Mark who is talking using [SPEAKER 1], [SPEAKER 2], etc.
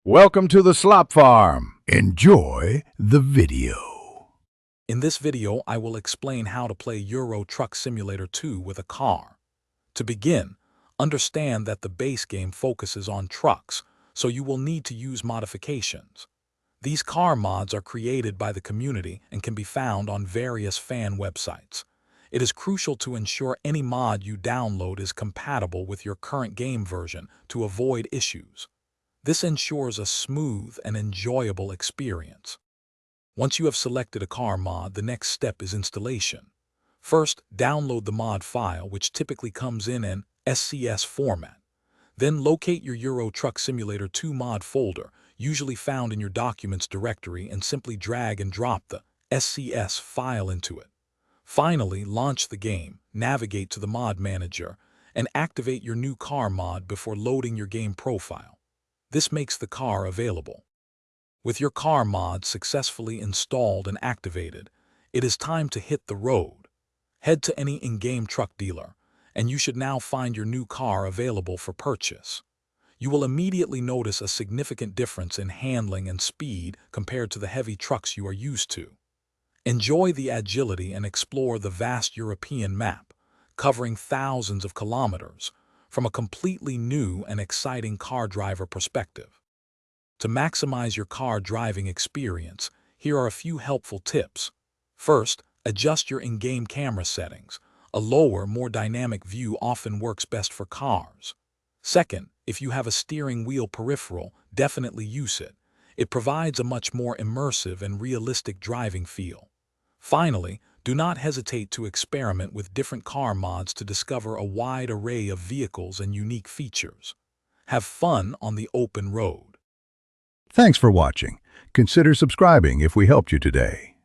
[SPEAKER 1] Welcome to the Slop Farm. Enjoy the video.
[SPEAKER 2] In this video, I will explain how to play Euro Truck Simulator 2 with a car. To begin, understand that the base game focuses on trucks, so you will need to use modifications. These car mods are created by the community and can be found on various fan websites. It is crucial to ensure any mod you download is compatible with your current game version to avoid issues. This ensures a smooth and enjoyable experience. Once you have selected a car mod, the next step is installation. First, download the mod file, which typically comes in an SCS format. Then locate your Euro Truck Simulator 2 mod folder, usually found in your Documents directory, and simply drag and drop the SCS file into it. Finally, launch the game, navigate to the mod manager, and activate your new car mod before loading your game profile. This makes the car available. With your car mod successfully installed and activated, it is time to hit the road. Head to any in-game truck dealer, and you should now find your new car available for purchase. You will immediately notice a significant difference in handling and speed compared to the heavy trucks you are used to. Enjoy the agility and explore the vast European map, covering thousands of kilometers, from a completely new and exciting car driver perspective. To maximize your car driving experience, here are a few helpful tips. First, adjust your in-game camera settings. A lower, more dynamic view often works best for cars. Second, if you have a steering wheel peripheral, definitely use it. It provides a much more immersive and realistic driving feel. Finally, do not hesitate to experiment with different car mods to discover a wide array of vehicles and unique features. Have fun on the open road.
[SPEAKER 1] Thanks for watching. Consider subscribing if we helped you today.